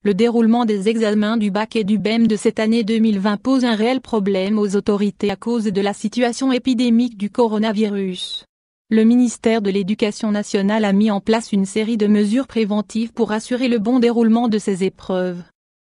le déroulement des examens du bac et du BEM de cette année 2020 pose un réel problème aux autorités à cause de la situation épidémique du coronavirus. Le ministère de l'Éducation nationale a mis en place une série de mesures préventives pour assurer le bon déroulement de ces épreuves.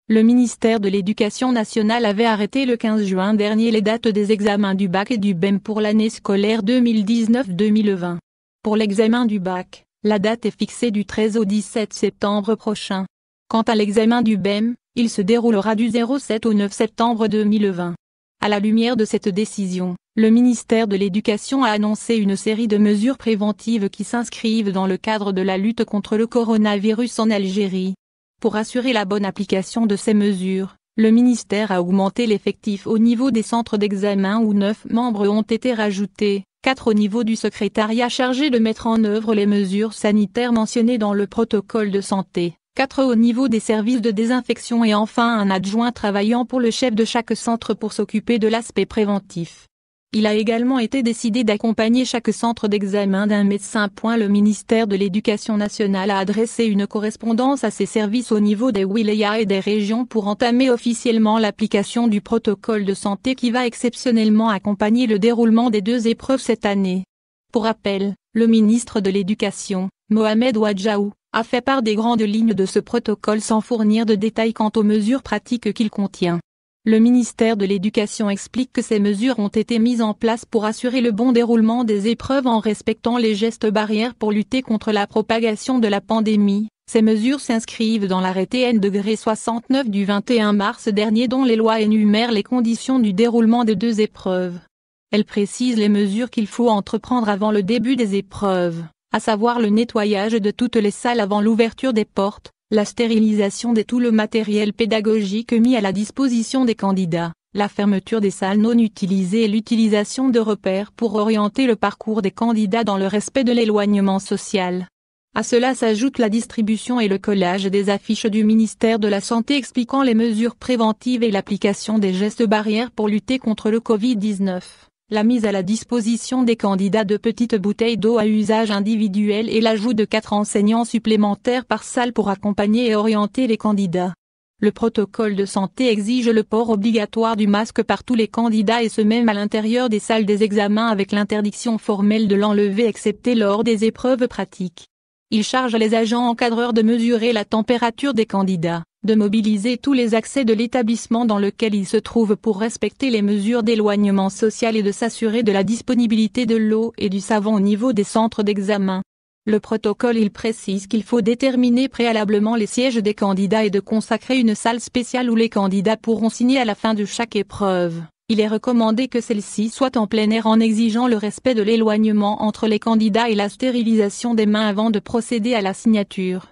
Le ministère de l'Éducation nationale avait arrêté le 15 juin dernier les dates des examens du bac et du BEM pour l'année scolaire 2019-2020. Pour l'examen du bac, la date est fixée du 13 au 17 septembre prochain. Quant à l'examen du BEM, il se déroulera du 07 au 9 septembre 2020. À la lumière de cette décision, le ministère de l'Éducation a annoncé une série de mesures préventives qui s'inscrivent dans le cadre de la lutte contre le coronavirus en Algérie. Pour assurer la bonne application de ces mesures, le ministère a augmenté l'effectif au niveau des centres d'examen où 9 membres ont été rajoutés, 4 au niveau du secrétariat chargé de mettre en œuvre les mesures sanitaires mentionnées dans le protocole de santé, 4 au niveau des services de désinfection et enfin un adjoint travaillant pour le chef de chaque centre pour s'occuper de l'aspect préventif. Il a également été décidé d'accompagner chaque centre d'examen d'un médecin. Le ministère de l'Éducation nationale a adressé une correspondance à ses services au niveau des wilayas et des régions pour entamer officiellement l'application du protocole de santé qui va exceptionnellement accompagner le déroulement des 2 épreuves cette année. Pour rappel, le ministre de l'Éducation, Mohamed Ouadjaou, a fait part des grandes lignes de ce protocole sans fournir de détails quant aux mesures pratiques qu'il contient. Le ministère de l'Éducation explique que ces mesures ont été mises en place pour assurer le bon déroulement des épreuves en respectant les gestes barrières pour lutter contre la propagation de la pandémie. Ces mesures s'inscrivent dans l'arrêté N-69 du 21 mars dernier dont les lois énumèrent les conditions du déroulement des 2 épreuves. Elles précisent les mesures qu'il faut entreprendre avant le début des épreuves, à savoir le nettoyage de toutes les salles avant l'ouverture des portes, la stérilisation de tout le matériel pédagogique mis à la disposition des candidats, la fermeture des salles non utilisées et l'utilisation de repères pour orienter le parcours des candidats dans le respect de l'éloignement social. À cela s'ajoute la distribution et le collage des affiches du ministère de la Santé expliquant les mesures préventives et l'application des gestes barrières pour lutter contre le Covid-19. La mise à la disposition des candidats de petites bouteilles d'eau à usage individuel et l'ajout de 4 enseignants supplémentaires par salle pour accompagner et orienter les candidats. Le protocole de santé exige le port obligatoire du masque par tous les candidats et ce même à l'intérieur des salles des examens avec l'interdiction formelle de l'enlever excepté lors des épreuves pratiques. Il charge les agents encadreurs de mesurer la température des candidats, de mobiliser tous les accès de l'établissement dans lequel ils se trouvent pour respecter les mesures d'éloignement social et de s'assurer de la disponibilité de l'eau et du savon au niveau des centres d'examen. Le protocole précise qu'il faut déterminer préalablement les sièges des candidats et de consacrer une salle spéciale où les candidats pourront signer à la fin de chaque épreuve. Il est recommandé que celle-ci soit en plein air en exigeant le respect de l'éloignement entre les candidats et la stérilisation des mains avant de procéder à la signature.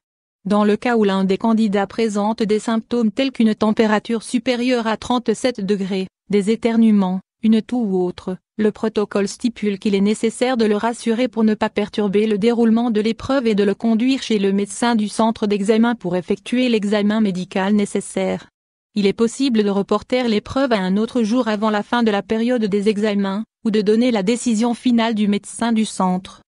Dans le cas où l'un des candidats présente des symptômes tels qu'une température supérieure à 37 degrés, des éternuements, une toux ou autre, le protocole stipule qu'il est nécessaire de le rassurer pour ne pas perturber le déroulement de l'épreuve et de le conduire chez le médecin du centre d'examen pour effectuer l'examen médical nécessaire. Il est possible de reporter l'épreuve à un autre jour avant la fin de la période des examens, ou de donner la décision finale du médecin du centre.